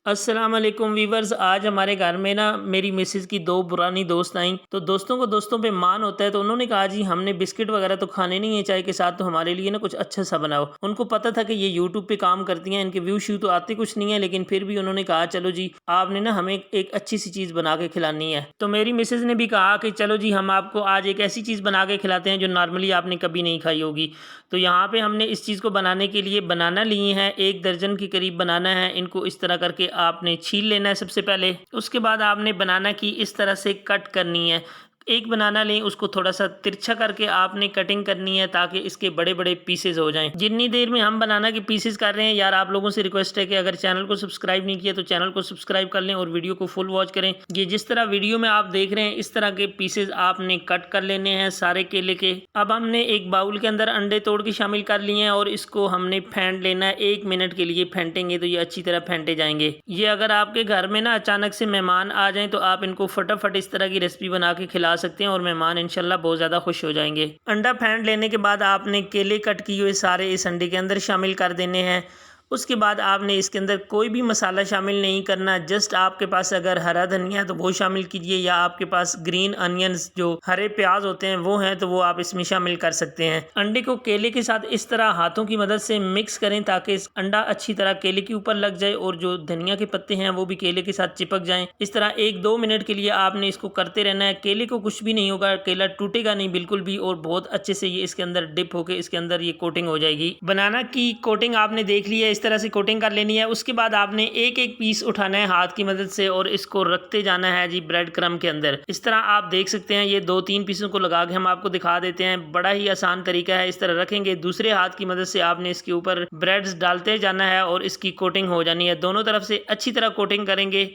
अस्सलाम वालेकुम वीवर्स। आज हमारे घर में ना मेरी मिसेज़ की दो पुरानी दोस्त आई, तो दोस्तों को दोस्तों पे मान होता है, तो उन्होंने कहा जी हमने बिस्किट वगैरह तो खाने नहीं है चाय के साथ, तो हमारे लिए ना कुछ अच्छा सा बनाओ। उनको पता था कि ये यूट्यूब पे काम करती हैं, इनके व्यू शू तो आते कुछ नहीं है, लेकिन फिर भी उन्होंने कहा चलो जी आपने ना हमें एक अच्छी सी चीज़ बना के खिलानी है। तो मेरी मिसेज़ ने भी कहा कि चलो जी हम आपको आज एक ऐसी चीज़ बना के खिलाते हैं जो नॉर्मली आपने कभी नहीं खाई होगी। तो यहाँ पे हमने इस चीज़ को बनाने के लिए बनाना लिए हैं, 1 दर्जन के करीब बनाना है। इनको इस तरह करके आपने छील लेना है सबसे पहले। उसके बाद आपने बनाना की इस तरह से कट करनी है। एक बनाना लें, उसको थोड़ा-सा तिरछा करके आपने कटिंग करनी है ताकि इसके बड़े-बड़े पीसेज़ हो जाएँ। जितनी देर में हम बनाना के पीसेज़ कर रहे हैं यार, आप लोगों से रिक्वेस्ट है कि अगर चैनल को सब्सक्राइब नहीं किया तो चैनल को सब्सक्राइब कर लें और वीडियो को फुल वॉच करें। ये जिस तरह वीडियो में आप देख रहे हैं इस तरह के पीसेज़ आपने कट कर लेने हैं सारे केले के। अब हमने एक बाउल के अंदर अंडे तोड़ के शामिल कर लिए हैं और इसको हमने फेंट लेना है। 1 मिनट के लिए फेंटेंगे तो ये अच्छी तरह फेंटे जाएंगे। ये अगर आपके घर में ना अचानक से मेहमान आ जाएं तो आप इनको फटाफट इस तरह की रेसिपी बना के खिला सकते हैं और मेहमान इंशाल्लाह बहुत ज़्यादा खुश हो जाएंगे। अंडा फेंट लेने के बाद आपने केले कट किए हुए सारे इस अंडे के अंदर शामिल कर देने हैं। उसके बाद आपने इसके अंदर कोई भी मसाला शामिल नहीं करना। जस्ट आपके पास अगर हरा धनिया है तो वो शामिल कीजिए, या आपके पास ग्रीन अनियंस जो हरे प्याज होते हैं वो हैं तो वो आप इसमें शामिल कर सकते हैं। अंडे को केले के साथ इस तरह हाथों की मदद से मिक्स करें ताकि अंडा अच्छी तरह केले के ऊपर लग जाए और जो धनिया के पत्ते हैं वो भी केले के साथ चिपक जाएं। इस तरह 1-2 मिनट के लिए आपने इसको करते रहना है। केले को कुछ भी नहीं होगा, केला टूटेगा नहीं बिल्कुल भी, और बहुत अच्छे से ये इसके अंदर डिप होके इसके अंदर ये कोटिंग हो जाएगी। बनाना की कोटिंग आपने देख ली है, इस तरह से कोटिंग कर लेनी है। उसके बाद आपने एक एक पीस उठाना है हाथ की मदद से और इसको रखते जाना है जी ब्रेड क्रम्ब के अंदर। इस तरह आप देख सकते हैं, ये 2-3 पीसों को लगा के हम आपको दिखा देते हैं। बड़ा ही आसान तरीका है। इस तरह रखेंगे, दूसरे हाथ की मदद से आपने इसके ऊपर ब्रेड्स डालते जाना है और इसकी कोटिंग हो जानी है। दोनों तरफ से अच्छी तरह कोटिंग करेंगे।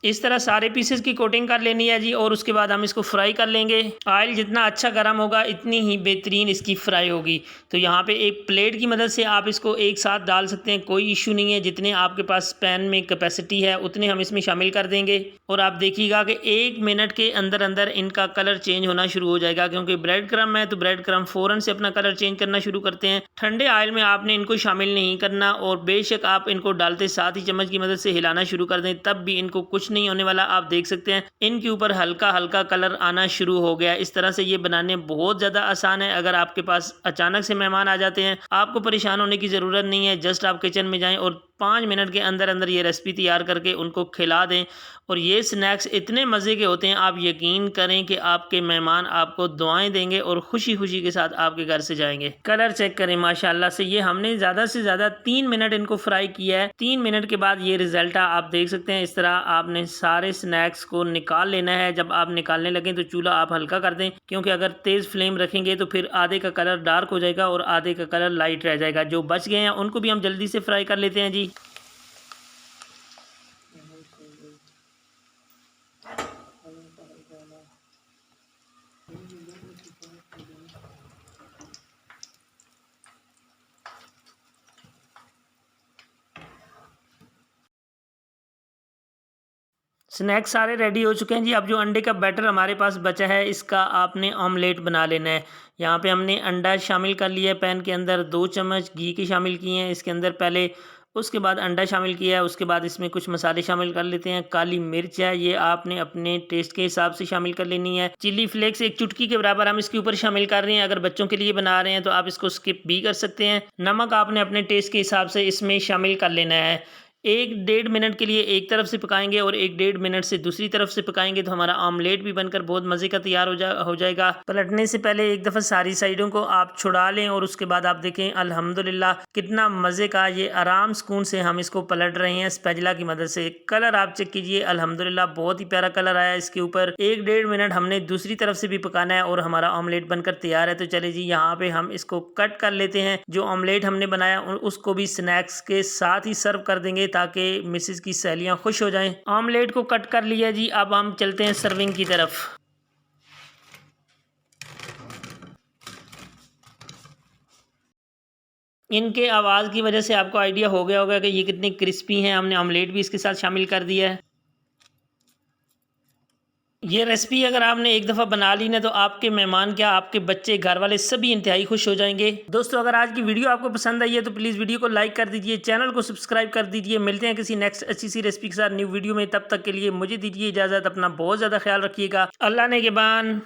इस तरह सारे पीसेस की कोटिंग कर लेनी है जी, और उसके बाद हम इसको फ्राई कर लेंगे। ऑयल जितना अच्छा गर्म होगा इतनी ही बेहतरीन इसकी फ्राई होगी। तो यहाँ पे एक प्लेट की मदद से आप इसको एक साथ डाल सकते हैं, कोई इशू नहीं है। जितने आपके पास पैन में कैपेसिटी है उतने हम इसमें शामिल कर देंगे। और आप देखिएगा कि 1 मिनट के अंदर अंदर इनका कलर चेंज होना शुरू हो जाएगा, क्योंकि ब्रेड क्रम्ब है तो ब्रेड क्रम्ब फ़ौरन से अपना कलर चेंज करना शुरू करते हैं। ठंडे ऑयल में आपने इनको शामिल नहीं करना, और बेशक आप इनको डालते साथ ही चम्मच की मदद से हिलाना शुरू कर दें, तब भी इनको कुछ नहीं होने वाला। आप देख सकते हैं इनके ऊपर हल्का हल्का कलर आना शुरू हो गया। इस तरह से ये बनाने बहुत ज़्यादा आसान है। अगर आपके पास अचानक से मेहमान आ जाते हैं, आपको परेशान होने की ज़रूरत नहीं है। जस्ट आप किचन में जाएं और 5 मिनट के अंदर अंदर ये रेसिपी तैयार करके उनको खिला दें। और ये स्नैक्स इतने मज़े के होते हैं, आप यकीन करें कि आपके मेहमान आपको दुआएं देंगे और खुशी खुशी के साथ आपके घर से जाएंगे। कलर चेक करें माशाल्लाह से। ये हमने ज़्यादा से ज़्यादा 3 मिनट इनको फ्राई किया है। 3 मिनट के बाद ये रिजल्ट आप देख सकते हैं। इस तरह आपने सारे स्नैक्स को निकाल लेना है। जब आप निकालने लगें तो चूल्हा आप हल्का कर दें, क्योंकि अगर तेज़ फ्लेम रखेंगे तो फिर आधे का कलर डार्क हो जाएगा और आधे का कलर लाइट रह जाएगा। जो बच गए हैं उनको भी हम जल्दी से फ्राई कर लेते हैं जी। स्नैक्स सारे रेडी हो चुके हैं जी। अब जो अंडे का बैटर हमारे पास बचा है, इसका आपने ऑमलेट बना लेना है। यहाँ पे हमने अंडा शामिल कर लिया है पैन के अंदर। 2 चम्मच घी के शामिल किए हैं इसके अंदर पहले, उसके बाद अंडा शामिल किया है। उसके बाद इसमें कुछ मसाले शामिल कर लेते हैं। काली मिर्च है, ये आपने अपने टेस्ट के हिसाब से शामिल कर लेनी है। चिली फ्लेक्स 1 चुटकी के बराबर हम इसके ऊपर शामिल कर रहे हैं। अगर बच्चों के लिए बना रहे हैं तो आप इसको स्किप भी कर सकते हैं। नमक आपने अपने टेस्ट के हिसाब से इसमें शामिल कर लेना है। 1-1.5 मिनट के लिए एक तरफ से पकाएंगे और 1-1.5 मिनट से दूसरी तरफ से पकाएंगे तो हमारा ऑमलेट भी बनकर बहुत मज़े का तैयार हो जाएगा। पलटने से पहले एक दफ़ा सारी साइडों को आप छुड़ा लें और उसके बाद आप देखें अल्हम्दुलिल्लाह कितना मज़े का ये आराम सुकून से हम इसको पलट रहे हैं स्पैचुला की मदद से। कलर आप चेक कीजिए, अल्हम्दुलिल्लाह बहुत ही प्यारा कलर आया इसके ऊपर। 1-1.5 मिनट हमने दूसरी तरफ से भी पकाना है और हमारा ऑमलेट बनकर तैयार है। तो चले जी यहाँ पे हम इसको कट कर लेते हैं। जो ऑमलेट हमने बनाया उसको भी स्नैक्स के साथ ही सर्व कर देंगे ताकि मिसेस की सहेलियां खुश हो जाएं। ऑमलेट को कट कर लिया जी, अब हम चलते हैं सर्विंग की तरफ। इनके आवाज़ की वजह से आपको आइडिया हो गया होगा कि ये कितने क्रिस्पी हैं। हमने ऑमलेट भी इसके साथ शामिल कर दिया है। ये रेसिपी अगर आपने एक दफ़ा बना ली ना तो आपके मेहमान क्या आपके बच्चे घर वाले सभी इंतहाई खुश हो जाएंगे। दोस्तों अगर आज की वीडियो आपको पसंद आई है तो प्लीज़ वीडियो को लाइक कर दीजिए, चैनल को सब्सक्राइब कर दीजिए। मिलते हैं किसी नेक्स्ट अच्छी सी रेसिपी के साथ न्यू वीडियो में। तब तक के लिए मुझे दीजिए इजाज़त। अपना बहुत ज़्यादा ख्याल रखिएगा। अल्लाह ने के बान।